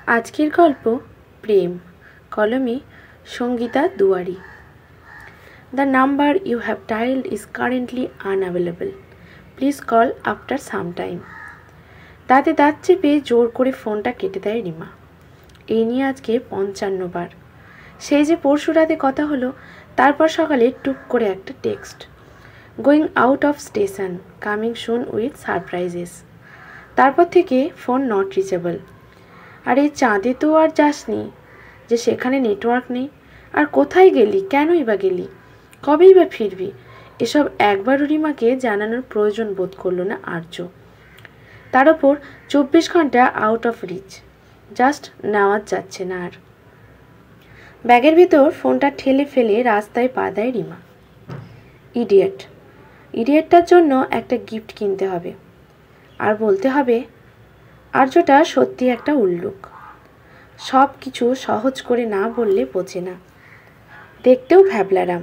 আজকের গল্প প্রেম, কলমে সঙ্গীতা দুয়ারি। The number you have dialed is currently unavailable. Please call after some time. দাঁতে দাঁত চেপে জোর করে ফোনটা কেটে দেয় রিমা। এই নিয়ে আজকে 55 বার। সেই যে পরশু রাতে কথা হলো, তারপর সকালে টুক করে একটা text, going out of station, coming soon with surprises. তারপর থেকে ফোন নট রিচেবল। আর এই চাঁদে তো আর যাসনি যে সেখানে নেটওয়ার্ক নেই। আর কোথায় গেলি, কেনই বা গেলি, কবেই বা ফিরবি, এসব একবারও রিমাকে জানানোর প্রয়োজন বোধ করলো না আর্য। তার ওপর 24 ঘন্টা আউট অফ রিচ, জাস্ট নেওয়া যাচ্ছে না আর। ব্যাগের ভিতর ফোনটা ঠেলে ফেলে রাস্তায় পা দেয় রিমা। ইডিয়েটটার জন্য একটা গিফট কিনতে হবে। আর বলতে হবে আর্যটা সত্যি একটা উল্লুক, সব কিছু সহজ করে না বললে বোঝে না। দেখতেও ভ্যাবলারাম,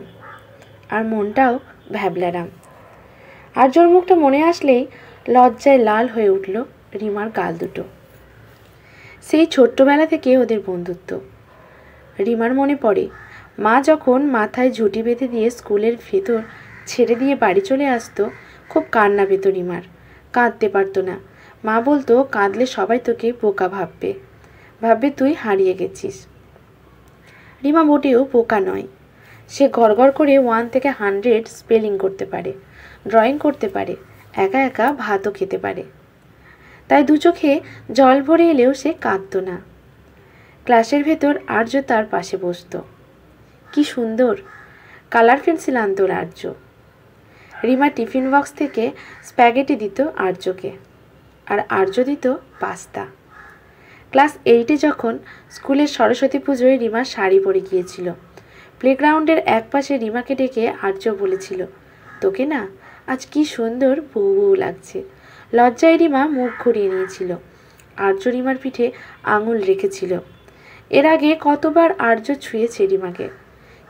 আর মনটাও ভ্যাবলারাম। আর্যর মুখটা মনে আসলেই লজ্জায় লাল হয়ে উঠল রিমার গাল দুটো। সেই ছোট্টবেলা থেকে ওদের বন্ধুত্ব। রিমার মনে পড়ে মা যখন মাথায় ঝুঁটি বেঁধে দিয়ে স্কুলের ভেতর ছেড়ে দিয়ে বাড়ি চলে আসতো, খুব কান্না পেত রিমার। কাঁদতে পারতো না। মা বলতো, কাঁদলে সবাই তোকে বোকা ভাববে তুই হারিয়ে গেছিস। রিমা মোটেও বোকা নয়। সে গড়গড় করে 1 থেকে 100 স্পেলিং করতে পারে, ড্রয়িং করতে পারে, একা একা ভাতও খেতে পারে। তাই দু চোখে জল ভরে এলেও সে কাঁদতো না। ক্লাসের ভেতর আর্য তার পাশে বসতো। কি সুন্দর কালার পেন্সিল আনতো আর্য। রিমা টিফিন বক্স থেকে স্প্যাগেটি দিত আর্যকে, আর আর্য দিত পাস্তা। ক্লাস 8-এ যখন স্কুলের সরস্বতী পুজোয় রিমা শাড়ি পরে গিয়েছিল, প্লেগ্রাউন্ডের একপাশে রিমাকে ডেকে আর্য বলেছিল, তোকে না আজ কি সুন্দর বউ বউ লাগছে। লজ্জায় রিমা মুখ ঘুরিয়ে নিয়েছিল। আর্য রিমার পিঠে আঙুল রেখেছিল। এর আগে কতবার আর্য ছুঁয়েছে রিমাকে,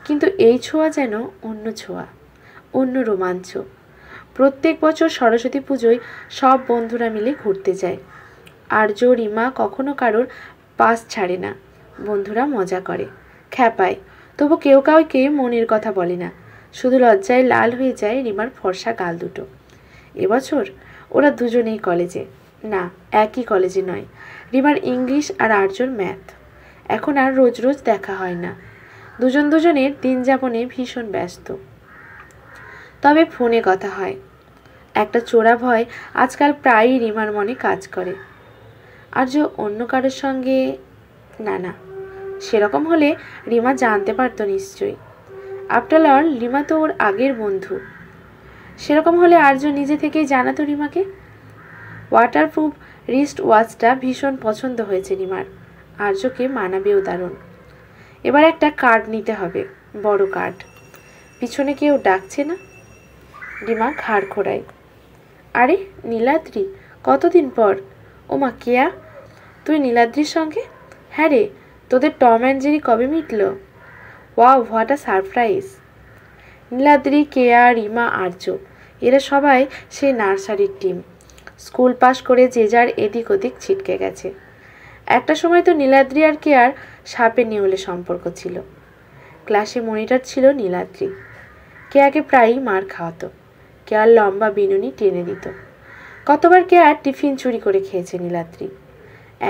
কিন্তু এই ছোঁয়া যেন অন্য ছোঁয়া, অন্য রোমাঞ্চ। প্রত্যেক বছর সরস্বতী পুজোয় সব বন্ধুরা মিলে ঘুরতে যায়। আর্য রিমা কখনো কারোর পাশ ছাড়ে না। বন্ধুরা মজা করে, খ্যাপায়, তবু কেউ কাউকে মনের কথা বলে না। শুধু লজ্জায় লাল হয়ে যায় রিমার ফর্সা গাল দুটো। এবছর ওরা দুজনেই কলেজে, না একই কলেজে নয়। রিমার ইংলিশ আর আর্যর ম্যাথ। এখন আর রোজ রোজ দেখা হয় না। দুজনের দিন যাপনে ভীষণ ব্যস্ত। তবে ফোনে কথা হয়। একটা চোরা ভয় আজকাল প্রায়ই রিমার মনে কাজ করে। আর্য অন্য কারোর সঙ্গে, না সেরকম হলে রিমা জানতে পারতো নিশ্চয়ই। আফটার অল রিমা তো ওর আগের বন্ধু। সেরকম হলে আর্য নিজে থেকেই জানাতো রিমাকে। ওয়াটারপ্রুফ রিস্ট ওয়াচটা ভীষণ পছন্দ হয়েছে রিমার। আর্যকে মানাবেও দারুণ। এবার একটা কার্ড নিতে হবে, বড় কার্ড। পিছনে কেউ ডাকছে না। রিমা ঘাড় ঘোরায়। আরে নীলাদ্রি, কতদিন পর। ওমা কেয়া, তুই নীলাদ্রির সঙ্গে? হ্যাঁ রে, তোদের টম অ্যান্ড জেরি কবে মিটল? Wow, what a surprise. Niladri, Keya, Rima, Arya, এরা সবাই সেই নার্সারির টিম। স্কুল পাশ করে যে যার এদিক ওদিক ছিটকে গেছে। একটা সময় তো নীলাদ্রি আর কেয়ার সাপে নেউলে সম্পর্ক ছিল। ক্লাসে মনিটর ছিল নীলাদ্রি। কেয়াকে প্রায়ই মার খাওয়াতো। কেয়ার লম্বা বিনুনি টেনে দিত। কতবার কেয়ার টিফিন চুরি করে খেয়েছে নীলাদ্রি।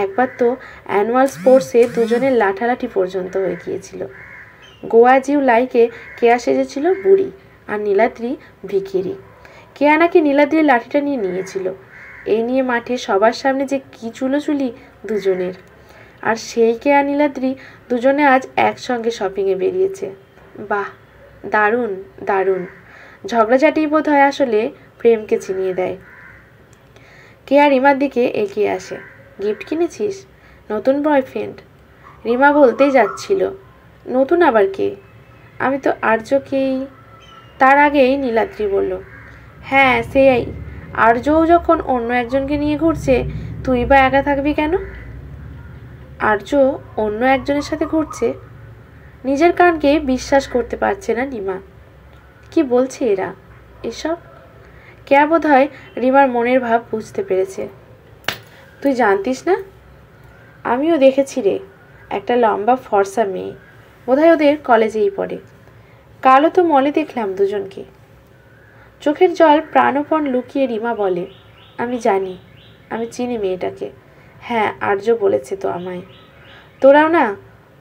একবার তো অ্যানুয়াল স্পোর্টসে দুজনের লাঠালাঠি পর্যন্ত হয়ে গিয়েছিল। গোয়া জিউ লাইকে কেয়া সেজেছিল বুড়ি আর নীলাদ্রি ভিখিরি। কেয়া নাকি নীলাদ্রির লাঠিটা নিয়েছিল। এই নিয়ে মাঠে সবার সামনে যে কি চুলোচুলি দুজনের। আর সেই কেয়া নীলাদ্রি দুজনে আজ একসঙ্গে শপিংয়ে বেরিয়েছে। বাহ, দারুণ দারুণ। ঝগড়াঝাটি বোধ হয় আসলে প্রেমকে চিনিয়ে দেয়। কেয়া রিমার দিকে এগিয়ে আসে। গিফট কিনেছিস? নতুন বয়ফ্রেন্ড? রিমা বলতেই যাচ্ছিল, নতুন আবার কে? আমি তো আর্যকেই। তার আগেই নীলাদ্রি বলল, হ্যাঁ সেই আর্যও যখন অন্য একজনকে নিয়ে ঘুরছে, তুই বা একা থাকবি কেন? আর্য অন্য একজনের সাথে ঘুরছে? নিজের কানকে বিশ্বাস করতে পারছে না রিমা। কি বলছে এরা এসব? কেয়া বোধ হয় রিমার মনের ভাব বুঝতে পেরেছে। তুই জানতিস না? আমিও দেখেছি রে, একটা লম্বা ফর্সা মেয়ে, বোধহয় ওদের কলেজেই পড়ে। কালও তো মলে দেখলাম দুজনকে। চোখের জল প্রাণপণ লুকিয়ে রিমা বলে, আমি জানি, আমি চিনি মেয়েটাকে। হ্যাঁ, আর্য বলেছে তো আমায়। তোরাও না,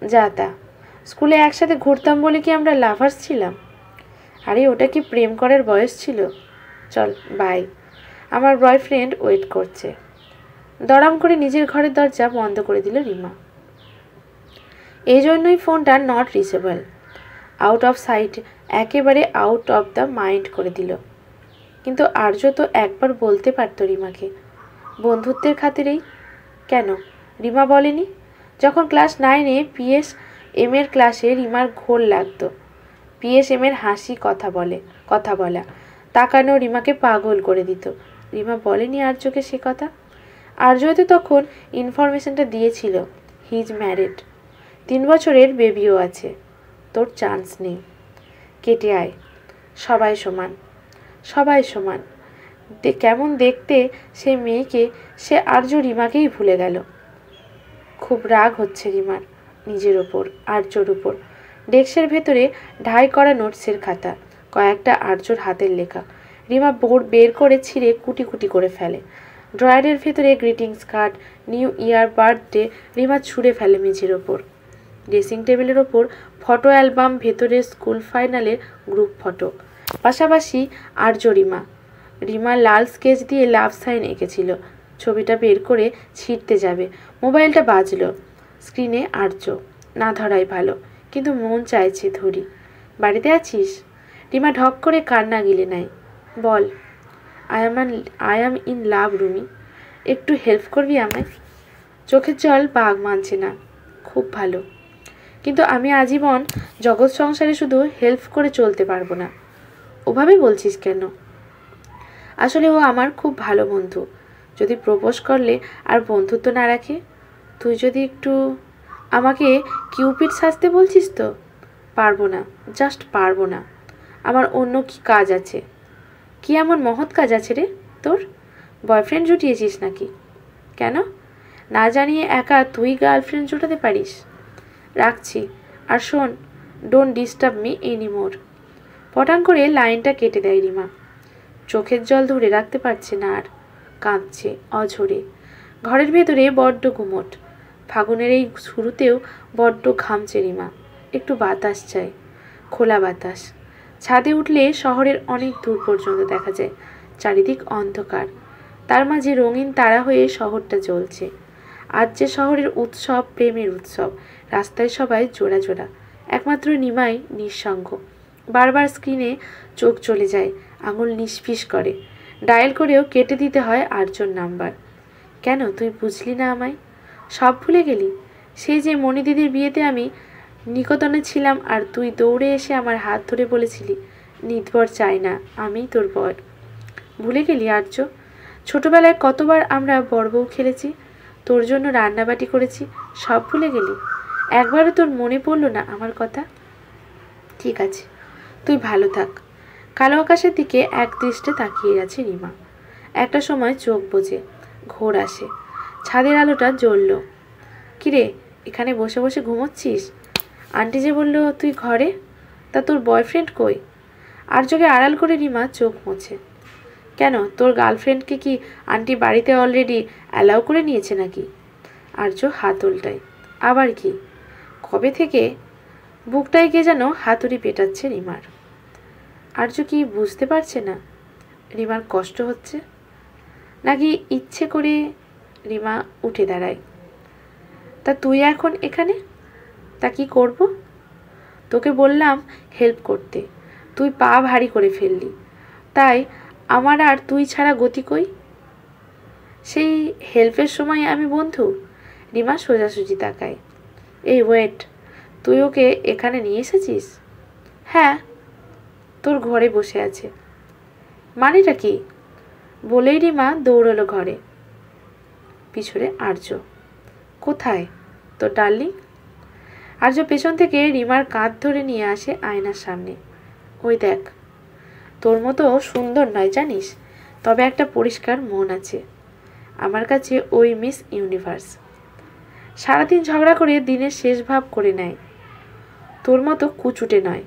যা তা, স্কুলে একসাথে ঘুরতাম বলে কি আমরা লাভার্স ছিলাম? আরে ওটা কি প্রেম করার বয়স ছিল? চল বাই, আমার বয়ফ্রেন্ড ওয়েট করছে। দড়াম করে নিজের ঘরের দরজা বন্ধ করে দিল রিমা। এই জন্যই ফোনটা not reachable, out of sight, একেবারে আউট অফ দ্য মাইন্ড করে দিল। কিন্তু আর্য তো একবার বলতে পারত রিমাকে, বন্ধুত্বের খাতিরেই। কেন রিমা বলেনি? যখন ক্লাস 9-এ PSM এর ক্লাসে রিমার ঘোর লাগতো। PSM এর হাসি, কথা বলা, তাকানো রিমাকে পাগল করে দিত। রিমা বলেনি আর্যকে সে কথা? আর্য তো তখন ইনফরমেশনটা দিয়েছিল, হি ইজ ম্যারিড, 3 বছরের বেবিও আছে, তোর চান্স নেই, কেটে আয়, সবাই সমান, সবাই সমান। কেমন দেখতে সে মেয়েকে, সে আর্য রিমাকেই ভুলে গেল। খুব রাগ হচ্ছে রিমার নিজের ওপর, আর্যর উপর। ডেস্কের ভেতরে ঢাই করা নোটসের খাতা, কয়েকটা আর্যর হাতের লেখা রিমা বোর্ড বের করে ছিঁড়ে কুটি কুটি করে ফেলে। ড্রয়ারের ভেতরে greetings card, new year, birthday Rima ছুঁড়ে ফেলে মেঝের ওপর। ড্রেসিং টেবিলের ওপর ফটো অ্যালবাম, ভেতরে স্কুল ফাইনালের গ্রুপ ফটো, পাশাপাশি আর্য রিমা লাল স্কেচ দিয়ে লাভ সাইন এঁকেছিল। ছবিটা বের করে ছিঁড়তে যাবে, মোবাইলটা বাজলো। স্ক্রিনে আর্য, না ধরাই ভালো, কিন্তু মন চাইছে ধরি। বাড়িতে আছিস? রিমা ঢক করে কান্না গিলে নেয়। বল, I am in love Rumi, একটু হেল্প করবি আমায়? চোখের জল বাঘ মানছে না। খুব ভালো, কিন্তু আমি আজীবন জগৎ সংসারে শুধু হেল্প করে চলতে পারবো না। ওভাবে বলছিস কেন? আসলে ও আমার খুব ভালো বন্ধু। যদি প্রপোজ করলে আর বন্ধুত্ব না রাখে? তুই যদি একটু আমাকে কিউপিড সাজতে বলছিস তো? পারবো না, জাস্ট পারবো না। আমার অন্য কি কাজ আছে? কি এমন মহৎ কাজ আছে রে তোর? বয়ফ্রেন্ড জুটিয়েছিস নাকি? কেন? না জানিয়ে একা তুই গার্লফ্রেন্ড জোটাতে পারিস? রাখছি, আর শোন, ডোন্ট ডিস্টার্ব মি এনিমোর। পটাং করে লাইনটা কেটে দেয় রিমা। চোখের জল ধরে রাখতে পারছে না আর, কাঁদছে অঝরে। ঘরের ভেতরে বড্ড গুমট। ফাগুনের এই শুরুতেও বড্ড ঘামছে রিমা। একটু বাতাস চাই, খোলা বাতাস। ছাদে উঠলে শহরের অনেক দূর পর্যন্ত দেখা যায়। চারিদিক অন্ধকার, তার মাঝে রঙিন তারা হয়ে শহরটা জ্বলছে। আজ যে শহরের উৎসব, প্রেমের উৎসব। রাস্তায় সবাই জোড়া জোড়া, একমাত্র নিমাই নিঃসঙ্গ। বারবার স্ক্রিনে চোখ চলে যায়, আঙুল নিষ্পিস করে। ডায়াল করেও কেটে দিতে হয় আর্যর নাম্বার। কেন তুই বুঝলি না আমায়? সব ভুলে গেলি? সেই যে মণি দিদির বিয়েতে আমি নিকটনে ছিলাম আর তুই দৌড়ে এসে আমার হাত ধরে বলেছিলি, নিতবর চাই না, আমিই তোর বর। ভুলে গেলি আর্য? ছোটবেলায় কতবার আমরা বড়বউ খেলেছি, তোর জন্য রান্নাবাটি করেছি, সব ভুলে গেলি? একবারও তোর মনে পড়লো না আমার কথা? ঠিক আছে, তুই ভালো থাক। কালো আকাশের দিকে এক দৃষ্টে তাকিয়ে আছে রিমা। একটা সময় চোখ বোঝে, ঘোর আসে, ছাদের আলোটা জ্বলল। কিরে, এখানে বসে বসে ঘুমোচ্ছিস? আন্টি যে বলল তুই ঘরে, তা তোর বয়ফ্রেন্ড কই? আর্যকে আড়াল করে রিমা চোখ মোছে। কেন, তোর গার্লফ্রেন্ডকে কি আন্টি বাড়িতে অলরেডি অ্যালাউ করে নিয়েছে নাকি? আর্য হাত উল্টায়। আবার কি? কবে থেকে? বুকটায় কে যেন হাতুড়ি পেটাচ্ছে রিমার। আর্য কি বুঝতে পারছে না রিমার কষ্ট হচ্ছে, নাকি ইচ্ছে করে? রিমা উঠে দাঁড়ায়। তা তুই এখন এখানে? তা কি করব? তোকে বললাম হেল্প করতে, তুই পা ভারী করে ফেললি, তাই আমার আর তুই ছাড়া গতি কই? সেই হেল্পের সময় আমি বন্ধু? রিমা সোজাসুজি তাকায়। এই ওয়েট, তুই ওকে এখানে নিয়ে এসেছিস? হ্যাঁ, তোর ঘরে বসে আছে। মানেটা কি? বলেই রিমা দৌড়লো ঘরে। পিছনে আর্য। কোথায় তোর ডার্লিং? আর্য পেছন থেকে রিমার কাঁধ ধরে নিয়ে আসে আয়নার সামনে। ওই দেখ, তোর মতো সুন্দর নয় জানিস, তবে একটা পরিষ্কার মন আছে। আমার কাছে ওই মিস ইউনিভার্স। সারাদিন ঝগড়া করে দিনের শেষ ভাব করে নেয়। তোর মতো কুচুটে নয়।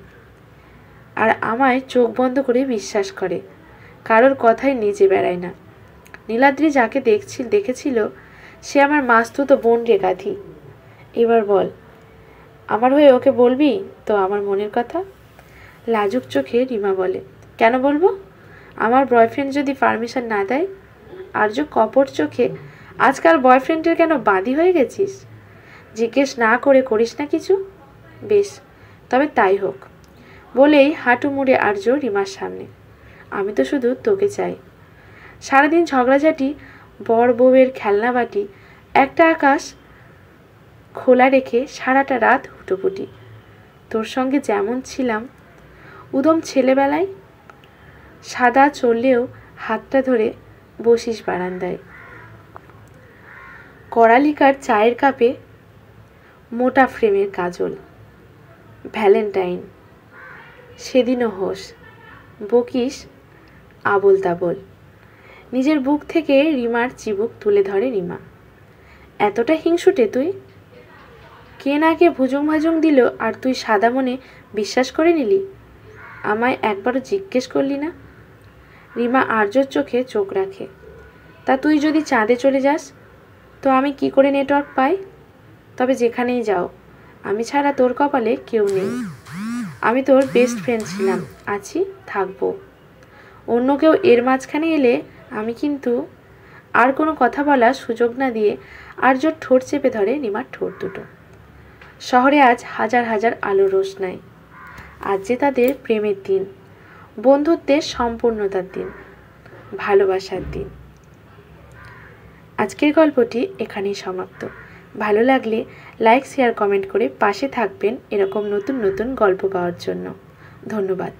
আর আমায় চোখ বন্ধ করে বিশ্বাস করে, কারোর কথায় নিজে বেড়ায় না। নীলাদ্রি যাকে দেখেছিল সে আমার মাস্তুতো বোন রে গাধি। এবার বল, আমার হয়ে ওকে বলবি তো আমার মনের কথা? লাজুক চোখে রিমা বলে, কেন বলবো? আমার বয়ফ্রেন্ড যদি পারমিশন না দেয়? আর্য কপট চোখে, আজকাল বয়ফ্রেন্ডের কেন বাদী হয়ে গেছিস? জিজ্ঞেস না করে করিস না কিছু? বেশ, তবে তাই হোক। বলেই হাঁটু মুড়ে আর্য রিমার সামনে। আমি তো শুধু তোকে চাই। সারাদিন ঝগড়াঝাটি, বর বউয়ের খেলনা বাটি, একটা আকাশ খোলা রেখে সারাটা রাত হুটোপুটি। তোর সঙ্গে যেমন ছিলাম উদম ছেলেবেলায়, সাদা চললেও হাতটা ধরে বসিস বারান্দায়। কড়ালিকার চায়ের কাপে মোটা ফ্রেমের কাজল। ভ্যালেন্টাইন সেদিনও হোস, বকিস আবোল তাবোল। নিজের বুক থেকে রিমার চিবুক তুলে ধরে রিমা। এতটা হিংসুটে তুই? কে না কে ভুজুং ভাজুং দিল আর তুই সাদা মনে বিশ্বাস করে নিলি? আমায় একবারও জিজ্ঞেস করলি না? রিমা আর্যর চোখে চোখ রাখে। তা তুই যদি চাঁদে চলে যাস তো আমি কি করে নেটওয়ার্ক পাই? তবে যেখানেই যাও, আমি ছাড়া তোর কপালে কেউ নেই। আমি তোর বেস্ট ফ্রেন্ড ছিলাম, আছি, থাকবো। অন্য কেউ এর মাঝখানে এলে আমি কিন্তু... আর কোনো কথা বলার সুযোগ না দিয়ে আর্য ঠোঁট চেপে ধরে রিমার ঠোঁট দুটো। শহরে আজ হাজার হাজার আলোর রোশনাই। আজ যে তাদের প্রেমের দিন, বন্ধুত্বের সম্পূর্ণতার দিন, ভালোবাসার দিন। আজকের গল্পটি এখানেই সমাপ্ত। ভালো লাগলে লাইক, শেয়ার, কমেন্ট করে পাশে থাকবেন এরকম নতুন নতুন গল্প পাওয়ার জন্য। ধন্যবাদ।